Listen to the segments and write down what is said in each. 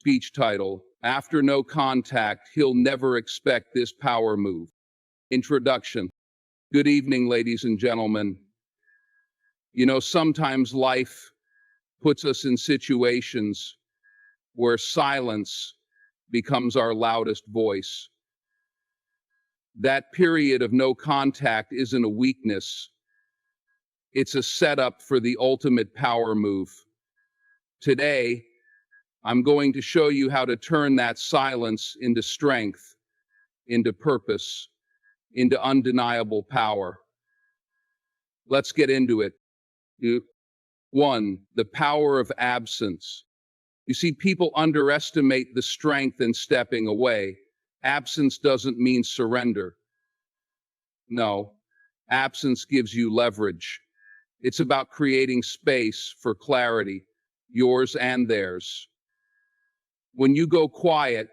Speech title: After No Contact, He'll Never Expect This Power Move. Introduction. Good evening, ladies and gentlemen. Sometimes life puts us in situations where silence becomes our loudest voice. That period of no contact isn't a weakness. It's a setup for the ultimate power move. Today, I'm going to show you how to turn that silence into strength, into purpose, into undeniable power. Let's get into it. 1. The power of absence. You see, people underestimate the strength in stepping away. Absence doesn't mean surrender. No, absence gives you leverage. It's about creating space for clarity, yours and theirs. When you go quiet,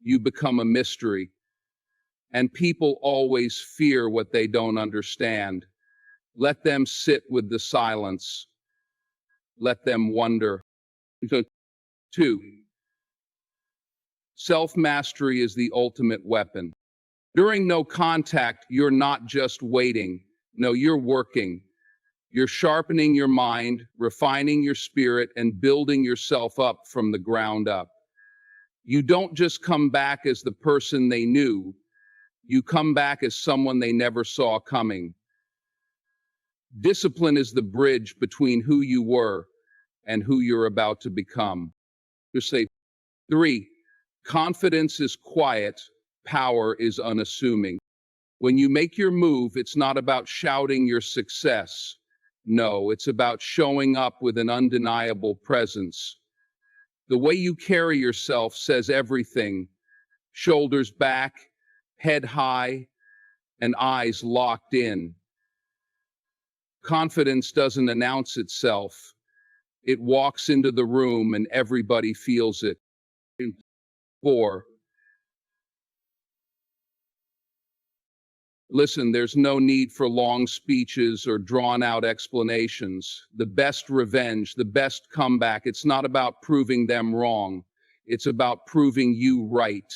you become a mystery. And people always fear what they don't understand. Let them sit with the silence. Let them wonder. 2. Self-mastery is the ultimate weapon. During no contact, you're not just waiting. No, you're working. You're sharpening your mind, refining your spirit, and building yourself up from the ground up. You don't just come back as the person they knew. You come back as someone they never saw coming. Discipline is the bridge between who you were and who you're about to become. Just say, 3. Confidence is quiet, power is unassuming. When you make your move, it's not about shouting your success. No, it's about showing up with an undeniable presence. The way you carry yourself says everything. Shoulders back, head high, and eyes locked in. Confidence doesn't announce itself. It walks into the room and everybody feels it. 4. Listen, there's no need for long speeches or drawn-out explanations. The best revenge, the best comeback, it's not about proving them wrong. It's about proving you right,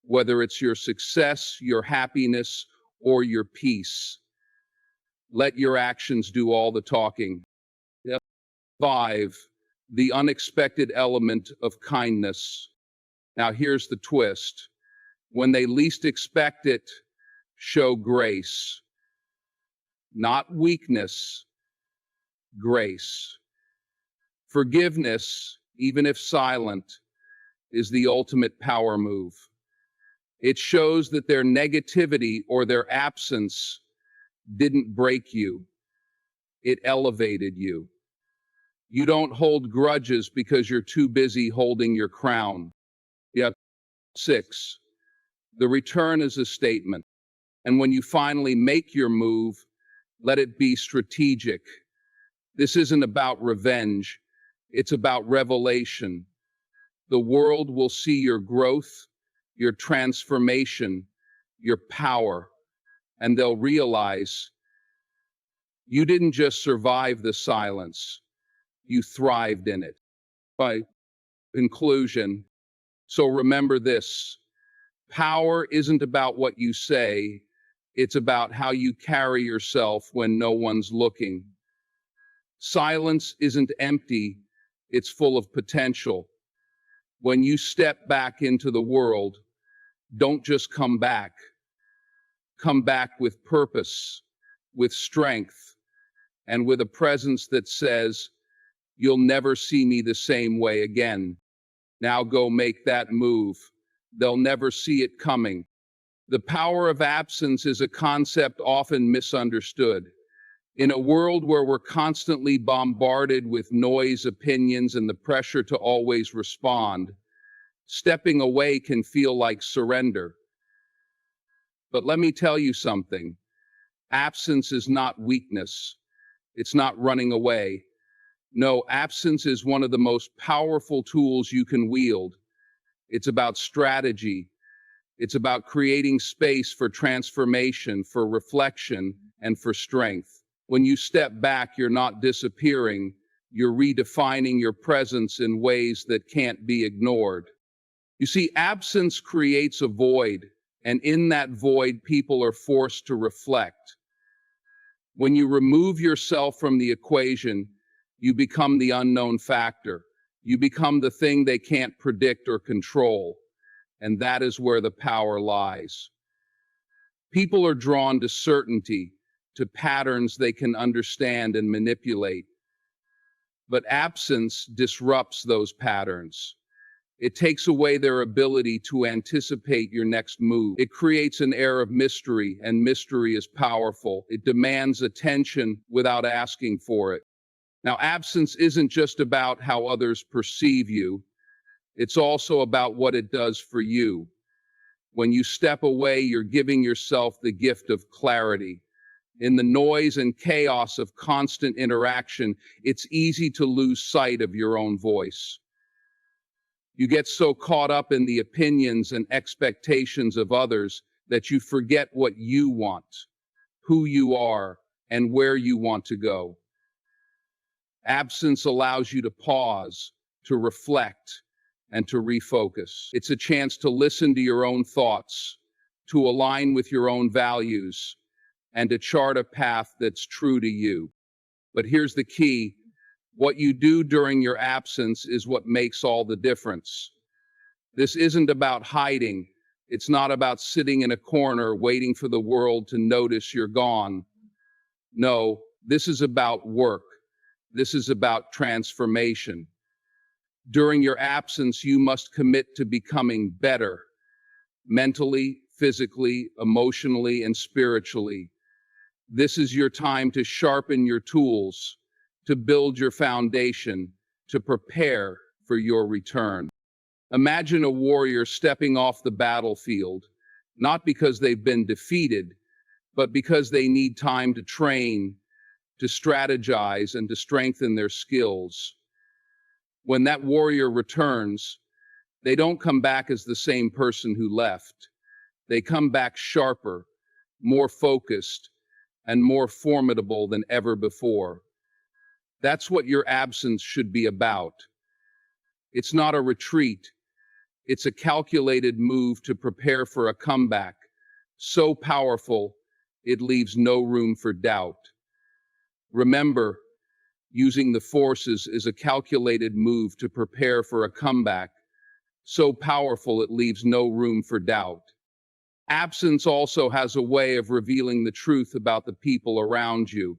whether it's your success, your happiness, or your peace. Let your actions do all the talking. 5. The unexpected element of kindness. Now here's the twist. When they least expect it, show grace. Not weakness, grace. Forgiveness, even if silent, is the ultimate power move. It shows that their negativity or their absence didn't break you. It elevated you. You don't hold grudges because you're too busy holding your crown. 6. The return is a statement. And when you finally make your move, let it be strategic. This isn't about revenge. It's about revelation. The world will see your growth, your transformation, your power, and they'll realize you didn't just survive the silence, you thrived in it. By conclusion, so remember this: power isn't about what you say, it's about how you carry yourself when no one's looking. Silence isn't empty, it's full of potential. When you step back into the world, don't just come back. Come back with purpose, with strength, and with a presence that says, "You'll never see me the same way again." Now go make that move. They'll never see it coming. The power of absence is a concept often misunderstood. In a world where we're constantly bombarded with noise, opinions, and the pressure to always respond, stepping away can feel like surrender. But let me tell you something. Absence is not weakness. It's not running away. No, absence is one of the most powerful tools you can wield. It's about strategy. It's about creating space for transformation, for reflection, and for strength. When you step back, you're not disappearing. You're redefining your presence in ways that can't be ignored. You see, absence creates a void, and in that void, people are forced to reflect. When you remove yourself from the equation, you become the unknown factor. You become the thing they can't predict or control, and that is where the power lies. People are drawn to certainty, to patterns they can understand and manipulate. But absence disrupts those patterns. It takes away their ability to anticipate your next move. It creates an air of mystery, and mystery is powerful. It demands attention without asking for it. Now, absence isn't just about how others perceive you, it's also about what it does for you. When you step away, you're giving yourself the gift of clarity. In the noise and chaos of constant interaction, it's easy to lose sight of your own voice. You get so caught up in the opinions and expectations of others that you forget what you want, who you are, and where you want to go. Absence allows you to pause, to reflect, and to refocus. It's a chance to listen to your own thoughts, to align with your own values, and to chart a path that's true to you. But here's the key. What you do during your absence is what makes all the difference. This isn't about hiding. It's not about sitting in a corner waiting for the world to notice you're gone. No, this is about work. This is about transformation. During your absence, you must commit to becoming better, mentally, physically, emotionally, and spiritually. This is your time to sharpen your tools, to build your foundation, to prepare for your return. Imagine a warrior stepping off the battlefield, not because they've been defeated, but because they need time to train, to strategize, and to strengthen their skills. When that warrior returns, they don't come back as the same person who left. They come back sharper, more focused, and more formidable than ever before. That's what your absence should be about. It's not a retreat. It's a calculated move to prepare for a comeback, so powerful it leaves no room for doubt. Remember, using the forces is a calculated move to prepare for a comeback, so powerful it leaves no room for doubt. Absence also has a way of revealing the truth about the people around you.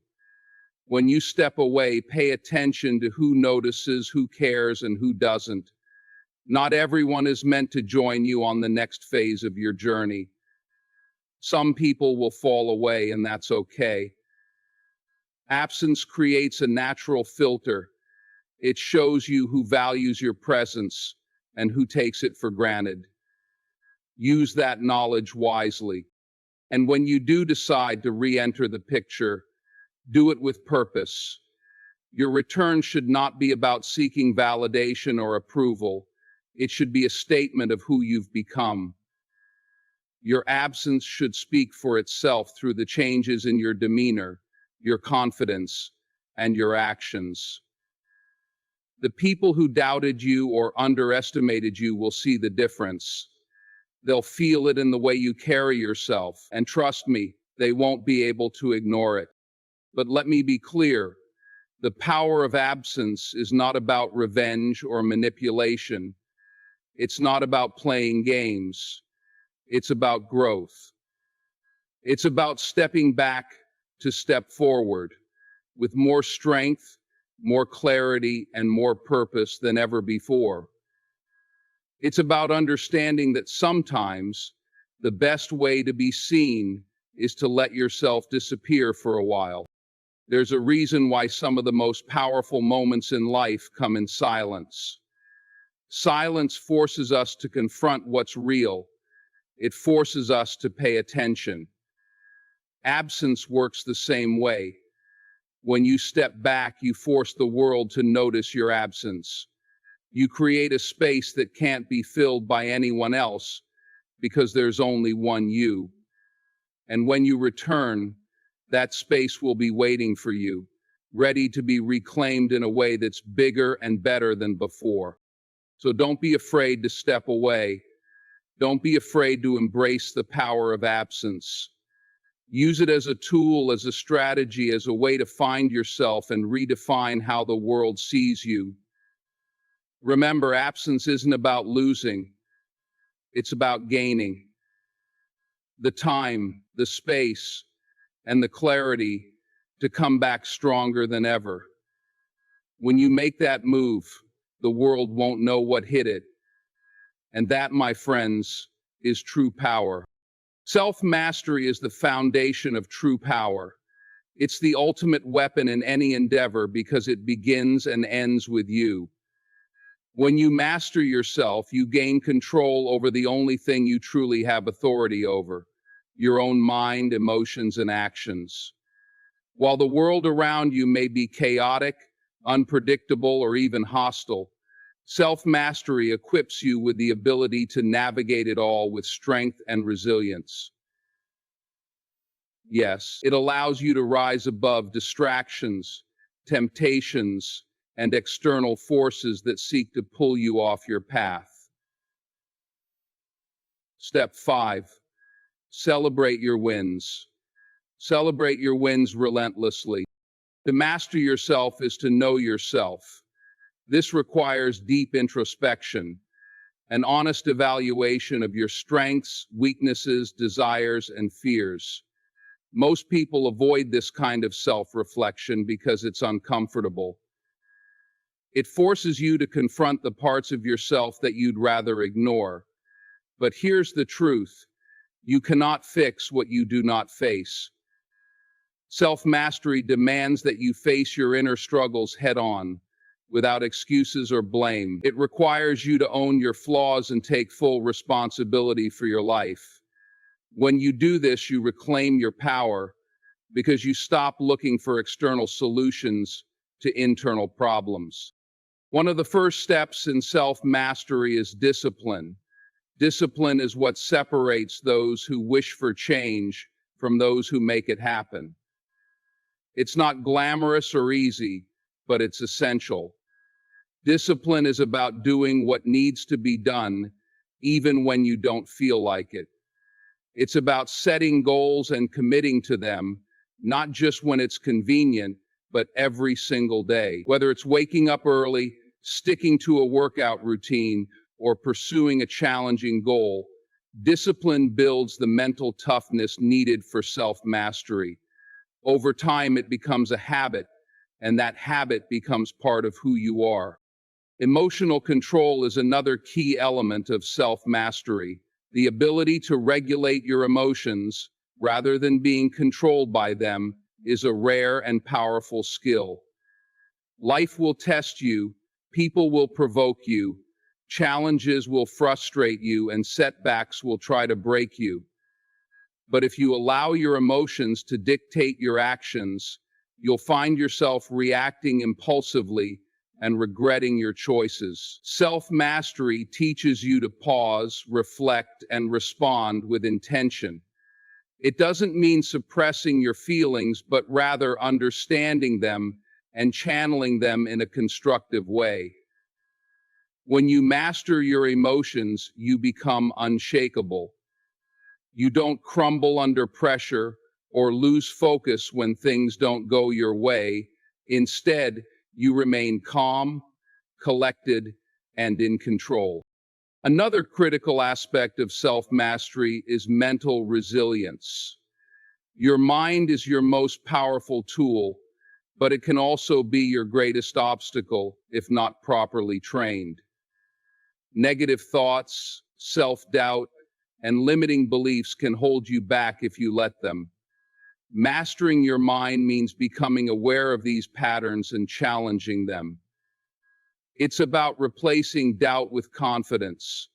When you step away, pay attention to who notices, who cares, and who doesn't. Not everyone is meant to join you on the next phase of your journey. Some people will fall away, and that's okay. Absence creates a natural filter. It shows you who values your presence and who takes it for granted. Use that knowledge wisely. And when you do decide to re-enter the picture, do it with purpose. Your return should not be about seeking validation or approval. It should be a statement of who you've become. Your absence should speak for itself through the changes in your demeanor, your confidence, and your actions. The people who doubted you or underestimated you will see the difference. They'll feel it in the way you carry yourself, and trust me, they won't be able to ignore it. But let me be clear, the power of absence is not about revenge or manipulation. It's not about playing games. It's about growth. It's about stepping back to step forward with more strength, more clarity, and more purpose than ever before. It's about understanding that sometimes the best way to be seen is to let yourself disappear for a while. There's a reason why some of the most powerful moments in life come in silence. Silence forces us to confront what's real. It forces us to pay attention. Absence works the same way. When you step back, you force the world to notice your absence. You create a space that can't be filled by anyone else because there's only one you. And when you return, that space will be waiting for you, ready to be reclaimed in a way that's bigger and better than before. So don't be afraid to step away. Don't be afraid to embrace the power of absence. Use it as a tool, as a strategy, as a way to find yourself and redefine how the world sees you. Remember, absence isn't about losing, it's about gaining. The time, the space, and the clarity to come back stronger than ever. When you make that move, the world won't know what hit it. And that, my friends, is true power. Self-mastery is the foundation of true power. It's the ultimate weapon in any endeavor because it begins and ends with you. When you master yourself, you gain control over the only thing you truly have authority over, your own mind, emotions, and actions. While the world around you may be chaotic, unpredictable, or even hostile, self-mastery equips you with the ability to navigate it all with strength and resilience. Yes, it allows you to rise above distractions, temptations, and external forces that seek to pull you off your path. Step 5. Celebrate your wins. Celebrate your wins relentlessly. To master yourself is to know yourself. This requires deep introspection, an honest evaluation of your strengths, weaknesses, desires, and fears. Most people avoid this kind of self-reflection because it's uncomfortable. It forces you to confront the parts of yourself that you'd rather ignore. But here's the truth: you cannot fix what you do not face. Self-mastery demands that you face your inner struggles head-on, without excuses or blame. It requires you to own your flaws and take full responsibility for your life. When you do this, you reclaim your power because you stop looking for external solutions to internal problems. One of the first steps in self-mastery is discipline. Discipline is what separates those who wish for change from those who make it happen. It's not glamorous or easy, but it's essential. Discipline is about doing what needs to be done, even when you don't feel like it. It's about setting goals and committing to them, not just when it's convenient, but every single day. Whether it's waking up early, sticking to a workout routine, or pursuing a challenging goal, discipline builds the mental toughness needed for self-mastery. Over time, it becomes a habit, and that habit becomes part of who you are. Emotional control is another key element of self-mastery. The ability to regulate your emotions, rather than being controlled by them, is a rare and powerful skill. Life will test you, people will provoke you, challenges will frustrate you, and setbacks will try to break you. But if you allow your emotions to dictate your actions, you'll find yourself reacting impulsively and regretting your choices. Self-mastery teaches you to pause, reflect, and respond with intention. It doesn't mean suppressing your feelings, but rather understanding them and channeling them in a constructive way. When you master your emotions, you become unshakable. You don't crumble under pressure or lose focus when things don't go your way. Instead, you remain calm, collected, and in control. Another critical aspect of self-mastery is mental resilience. Your mind is your most powerful tool, but it can also be your greatest obstacle if not properly trained. Negative thoughts, self-doubt, and limiting beliefs can hold you back if you let them. Mastering your mind means becoming aware of these patterns and challenging them. It's about replacing doubt with confidence,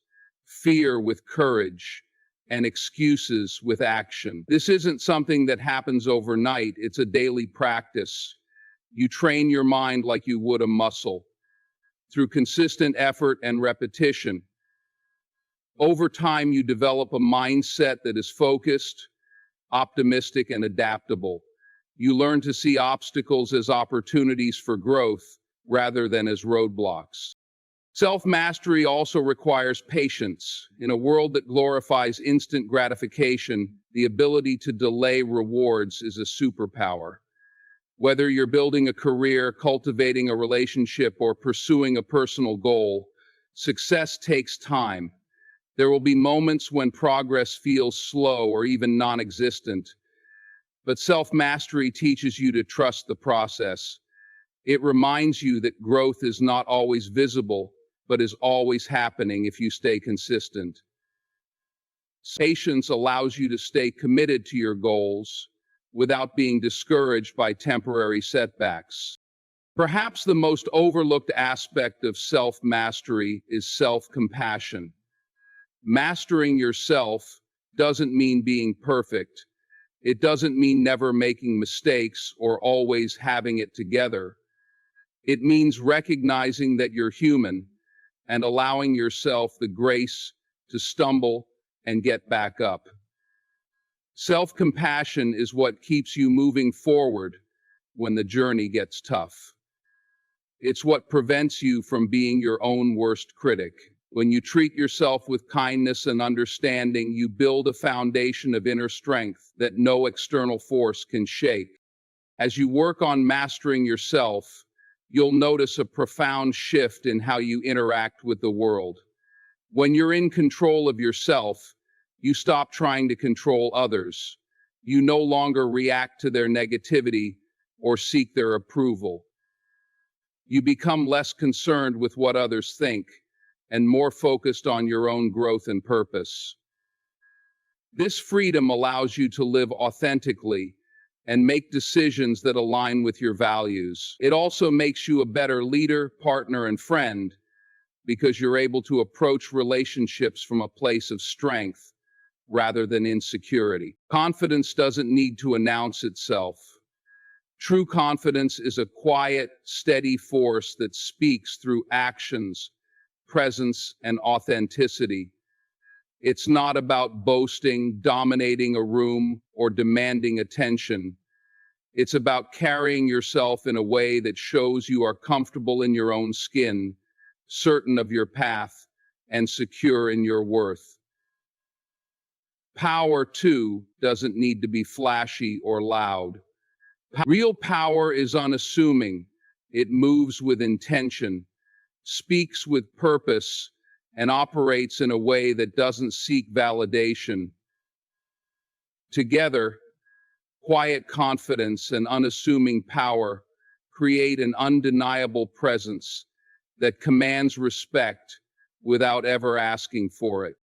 fear with courage, and excuses with action. This isn't something that happens overnight, it's a daily practice. You train your mind like you would a muscle. Through consistent effort and repetition, over time, you develop a mindset that is focused, optimistic, and adaptable. You learn to see obstacles as opportunities for growth rather than as roadblocks. Self-mastery also requires patience. In a world that glorifies instant gratification, the ability to delay rewards is a superpower. Whether you're building a career, cultivating a relationship, or pursuing a personal goal, success takes time. There will be moments when progress feels slow or even non-existent, but self-mastery teaches you to trust the process. It reminds you that growth is not always visible, but is always happening if you stay consistent. Patience allows you to stay committed to your goals without being discouraged by temporary setbacks. Perhaps the most overlooked aspect of self-mastery is self-compassion. Mastering yourself doesn't mean being perfect. It doesn't mean never making mistakes or always having it together. It means recognizing that you're human and allowing yourself the grace to stumble and get back up. Self-compassion is what keeps you moving forward when the journey gets tough. It's what prevents you from being your own worst critic. When you treat yourself with kindness and understanding, you build a foundation of inner strength that no external force can shake. As you work on mastering yourself, you'll notice a profound shift in how you interact with the world. When you're in control of yourself, you stop trying to control others. You no longer react to their negativity or seek their approval. You become less concerned with what others think and more focused on your own growth and purpose. This freedom allows you to live authentically and make decisions that align with your values. It also makes you a better leader, partner, and friend because you're able to approach relationships from a place of strength rather than insecurity. Confidence doesn't need to announce itself. True confidence is a quiet, steady force that speaks through actions, presence, and authenticity. It's not about boasting, dominating a room, or demanding attention. It's about carrying yourself in a way that shows you are comfortable in your own skin, certain of your path, and secure in your worth. Power, too, doesn't need to be flashy or loud. Real power is unassuming. It moves with intention, speaks with purpose, and operates in a way that doesn't seek validation. Together, quiet confidence and unassuming power create an undeniable presence that commands respect without ever asking for it.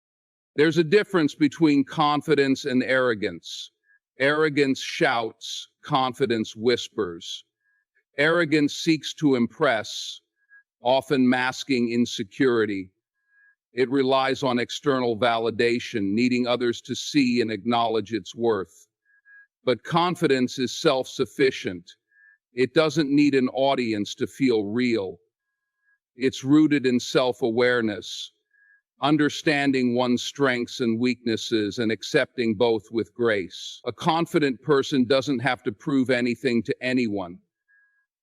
There's a difference between confidence and arrogance. Arrogance shouts, confidence whispers. Arrogance seeks to impress, often masking insecurity. It relies on external validation, needing others to see and acknowledge its worth. But confidence is self-sufficient. It doesn't need an audience to feel real. It's rooted in self-awareness, understanding one's strengths and weaknesses and accepting both with grace. A confident person doesn't have to prove anything to anyone.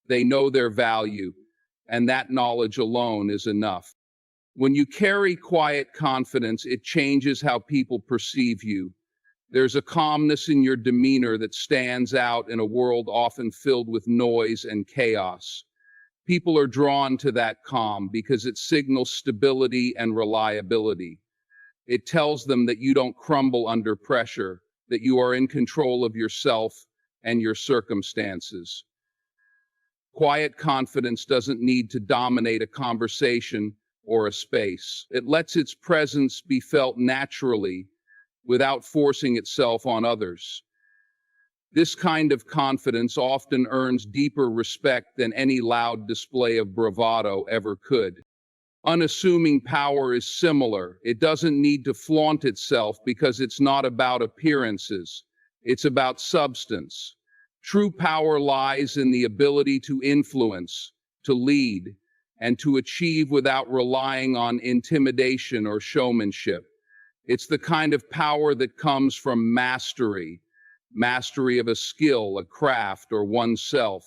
They know their value, and that knowledge alone is enough. When you carry quiet confidence, it changes how people perceive you. There's a calmness in your demeanor that stands out in a world often filled with noise and chaos. People are drawn to that calm because it signals stability and reliability. It tells them that you don't crumble under pressure, that you are in control of yourself and your circumstances. Quiet confidence doesn't need to dominate a conversation or a space. It lets its presence be felt naturally without forcing itself on others. This kind of confidence often earns deeper respect than any loud display of bravado ever could. Unassuming power is similar. It doesn't need to flaunt itself because it's not about appearances. It's about substance. True power lies in the ability to influence, to lead, and to achieve without relying on intimidation or showmanship. It's the kind of power that comes from mastery, mastery of a skill, a craft, or oneself.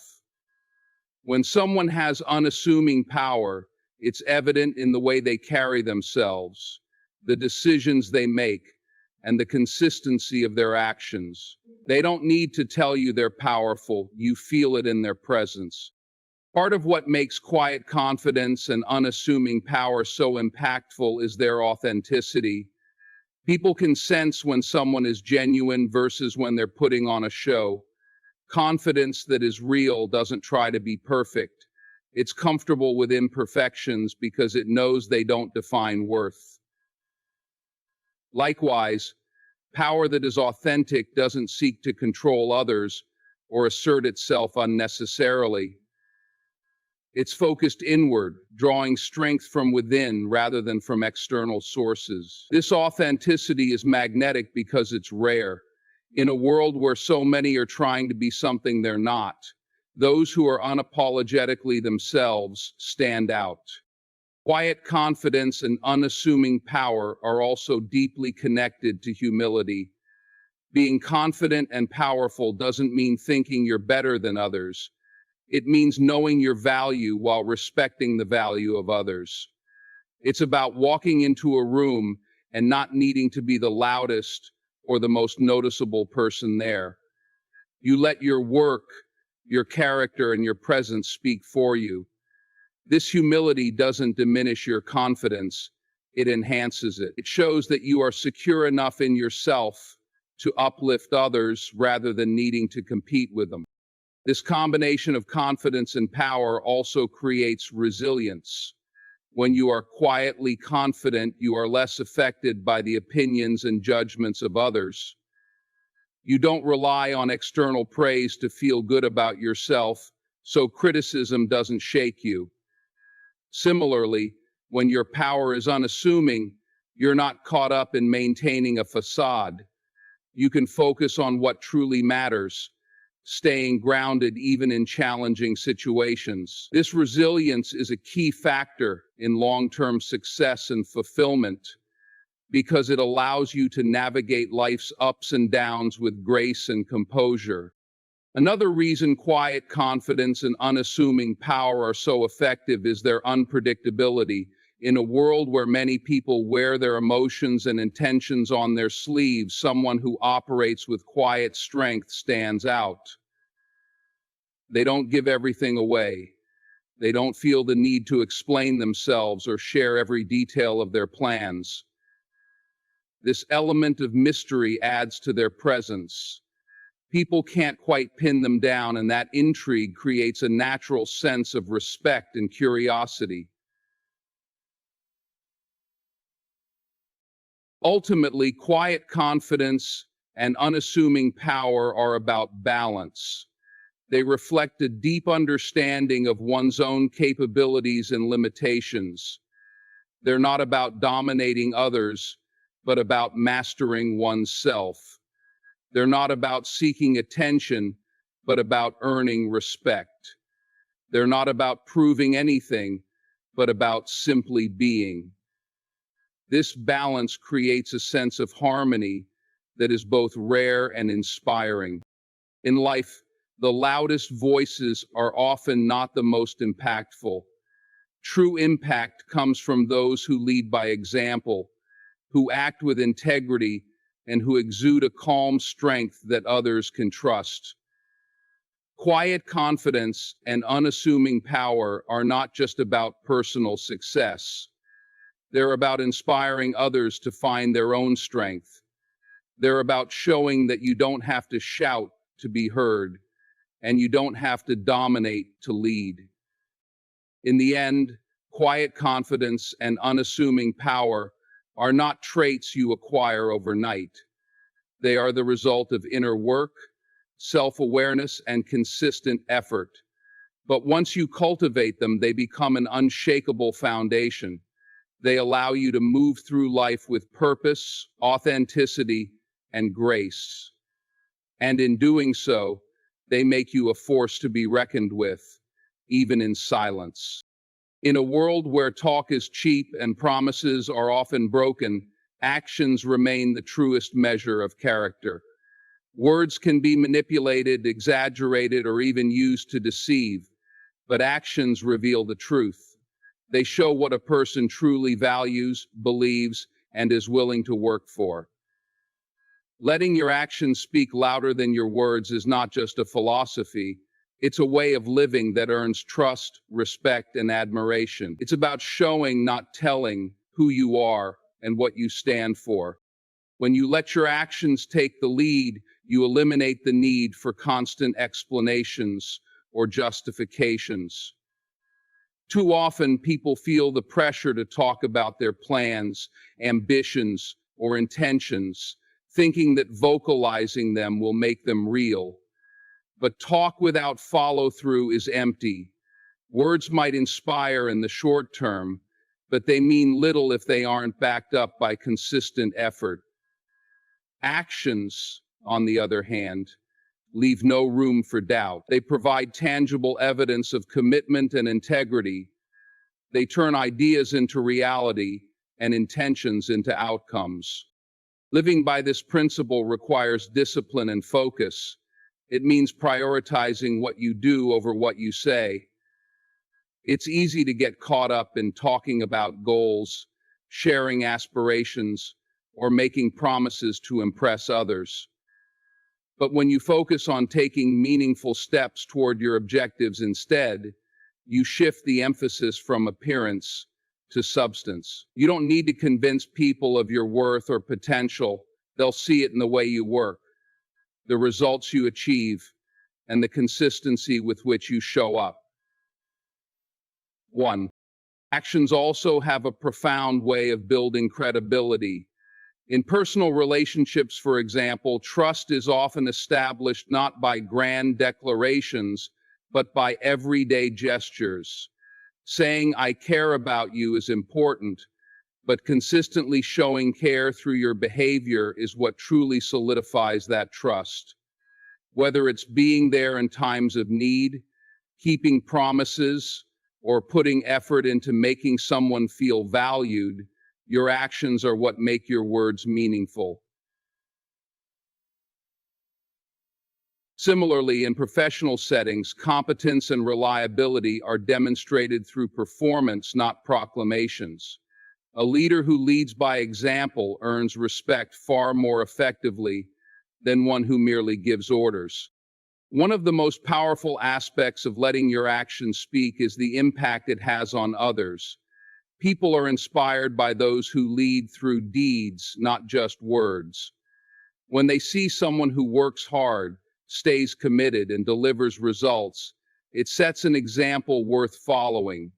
When someone has unassuming power, it's evident in the way they carry themselves, the decisions they make, and the consistency of their actions. They don't need to tell you they're powerful, you feel it in their presence. Part of what makes quiet confidence and unassuming power so impactful is their authenticity. People can sense when someone is genuine versus when they're putting on a show. Confidence that is real doesn't try to be perfect. It's comfortable with imperfections because it knows they don't define worth. Likewise, power that is authentic doesn't seek to control others or assert itself unnecessarily. It's focused inward, drawing strength from within rather than from external sources. This authenticity is magnetic because it's rare. In a world where so many are trying to be something they're not, those who are unapologetically themselves stand out. Quiet confidence and unassuming power are also deeply connected to humility. Being confident and powerful doesn't mean thinking you're better than others. It means knowing your value while respecting the value of others. It's about walking into a room and not needing to be the loudest or the most noticeable person there. You let your work, your character, and your presence speak for you. This humility doesn't diminish your confidence, it enhances it. It shows that you are secure enough in yourself to uplift others rather than needing to compete with them. This combination of confidence and power also creates resilience. When you are quietly confident, you are less affected by the opinions and judgments of others. You don't rely on external praise to feel good about yourself, so criticism doesn't shake you. Similarly, when your power is unassuming, you're not caught up in maintaining a facade. You can focus on what truly matters, staying grounded even in challenging situations. This resilience is a key factor in long-term success and fulfillment because it allows you to navigate life's ups and downs with grace and composure. Another reason quiet confidence and unassuming power are so effective is their unpredictability. In a world where many people wear their emotions and intentions on their sleeves, someone who operates with quiet strength stands out. They don't give everything away. They don't feel the need to explain themselves or share every detail of their plans. This element of mystery adds to their presence. People can't quite pin them down, and that intrigue creates a natural sense of respect and curiosity. Ultimately, quiet confidence and unassuming power are about balance. They reflect a deep understanding of one's own capabilities and limitations. They're not about dominating others, but about mastering oneself. They're not about seeking attention, but about earning respect. They're not about proving anything, but about simply being. This balance creates a sense of harmony that is both rare and inspiring. In life, the loudest voices are often not the most impactful. True impact comes from those who lead by example, who act with integrity, and who exude a calm strength that others can trust. Quiet confidence and unassuming power are not just about personal success. They're about inspiring others to find their own strength. They're about showing that you don't have to shout to be heard, and you don't have to dominate to lead. In the end, quiet confidence and unassuming power are not traits you acquire overnight. They are the result of inner work, self-awareness, and consistent effort. But once you cultivate them, they become an unshakable foundation. They allow you to move through life with purpose, authenticity, and grace. And in doing so, they make you a force to be reckoned with, even in silence. In a world where talk is cheap and promises are often broken, actions remain the truest measure of character. Words can be manipulated, exaggerated, or even used to deceive, but actions reveal the truth. They show what a person truly values, believes, and is willing to work for. Letting your actions speak louder than your words is not just a philosophy, it's a way of living that earns trust, respect, and admiration. It's about showing, not telling, who you are and what you stand for. When you let your actions take the lead, you eliminate the need for constant explanations or justifications. Too often, people feel the pressure to talk about their plans, ambitions, or intentions, thinking that vocalizing them will make them real. But talk without follow through is empty. Words might inspire in the short term, but they mean little if they aren't backed up by consistent effort. Actions, on the other hand, leave no room for doubt. They provide tangible evidence of commitment and integrity. They turn ideas into reality and intentions into outcomes. Living by this principle requires discipline and focus. It means prioritizing what you do over what you say. It's easy to get caught up in talking about goals, sharing aspirations, or making promises to impress others. But when you focus on taking meaningful steps toward your objectives instead, you shift the emphasis from appearance to substance. You don't need to convince people of your worth or potential. They'll see it in the way you work, the results you achieve, and the consistency with which you show up. 1. Actions also have a profound way of building credibility. In personal relationships, for example, trust is often established not by grand declarations, but by everyday gestures. Saying, "I care about you," is important, but consistently showing care through your behavior is what truly solidifies that trust. Whether it's being there in times of need, keeping promises, or putting effort into making someone feel valued, your actions are what make your words meaningful. Similarly, in professional settings, competence and reliability are demonstrated through performance, not proclamations. A leader who leads by example earns respect far more effectively than one who merely gives orders. One of the most powerful aspects of letting your actions speak is the impact it has on others. People are inspired by those who lead through deeds, not just words. When they see someone who works hard, stays committed, and delivers results, it sets an example worth following.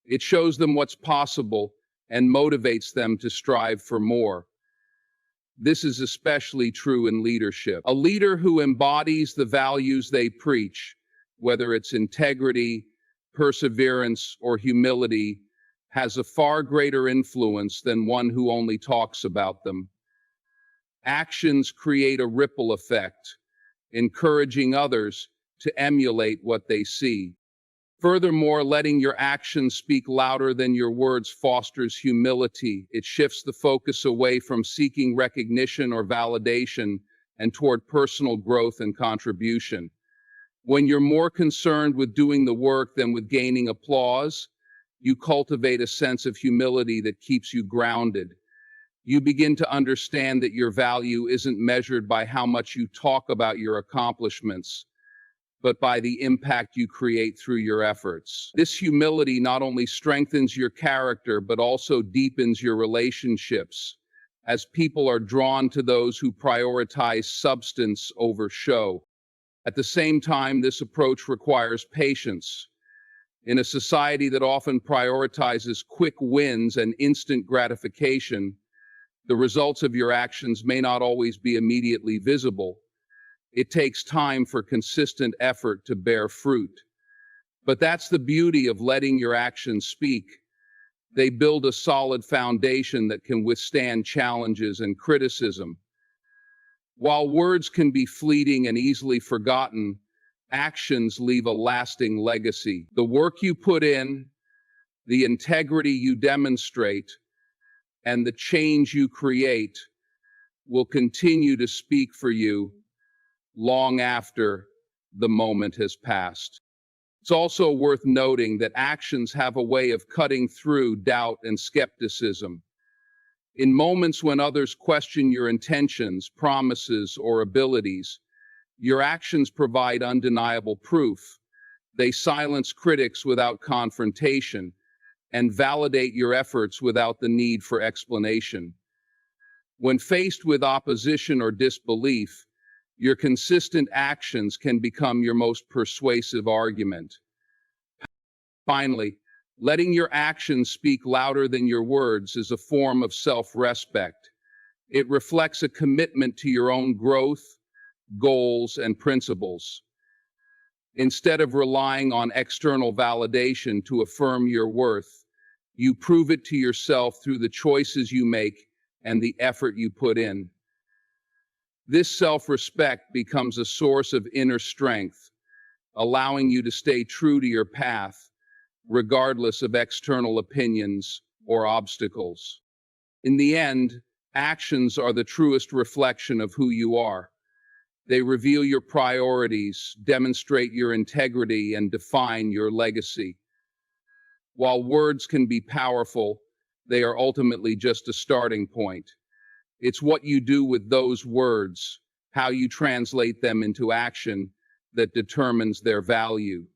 It shows them what's possible and motivates them to strive for more. This is especially true in leadership. A leader who embodies the values they preach, whether it's integrity, perseverance, or humility, has a far greater influence than one who only talks about them. Actions create a ripple effect, encouraging others to emulate what they see. Furthermore, letting your actions speak louder than your words fosters humility. It shifts the focus away from seeking recognition or validation and toward personal growth and contribution. When you're more concerned with doing the work than with gaining applause, you cultivate a sense of humility that keeps you grounded. You begin to understand that your value isn't measured by how much you talk about your accomplishments, but by the impact you create through your efforts. This humility not only strengthens your character, but also deepens your relationships, as people are drawn to those who prioritize substance over show. At the same time, this approach requires patience. In a society that often prioritizes quick wins and instant gratification, the results of your actions may not always be immediately visible. It takes time for consistent effort to bear fruit. But that's the beauty of letting your actions speak. They build a solid foundation that can withstand challenges and criticism. While words can be fleeting and easily forgotten, actions leave a lasting legacy. The work you put in, the integrity you demonstrate, and the change you create will continue to speak for you long after the moment has passed. It's also worth noting that actions have a way of cutting through doubt and skepticism. In moments when others question your intentions, promises, or abilities, your actions provide undeniable proof. They silence critics without confrontation and validate your efforts without the need for explanation. When faced with opposition or disbelief, your consistent actions can become your most persuasive argument. Finally, letting your actions speak louder than your words is a form of self-respect. It reflects a commitment to your own growth, goals, and principles. Instead of relying on external validation to affirm your worth, you prove it to yourself through the choices you make and the effort you put in. This self-respect becomes a source of inner strength, allowing you to stay true to your path, regardless of external opinions or obstacles. In the end, actions are the truest reflection of who you are. They reveal your priorities, demonstrate your integrity, and define your legacy. While words can be powerful, they are ultimately just a starting point. It's what you do with those words, how you translate them into action, that determines their value.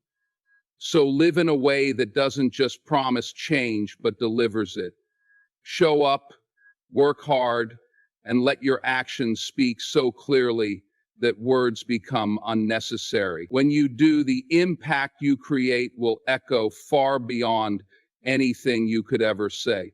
So live in a way that doesn't just promise change, but delivers it. Show up, work hard, and let your actions speak so clearly that words become unnecessary. When you do, the impact you create will echo far beyond anything you could ever say.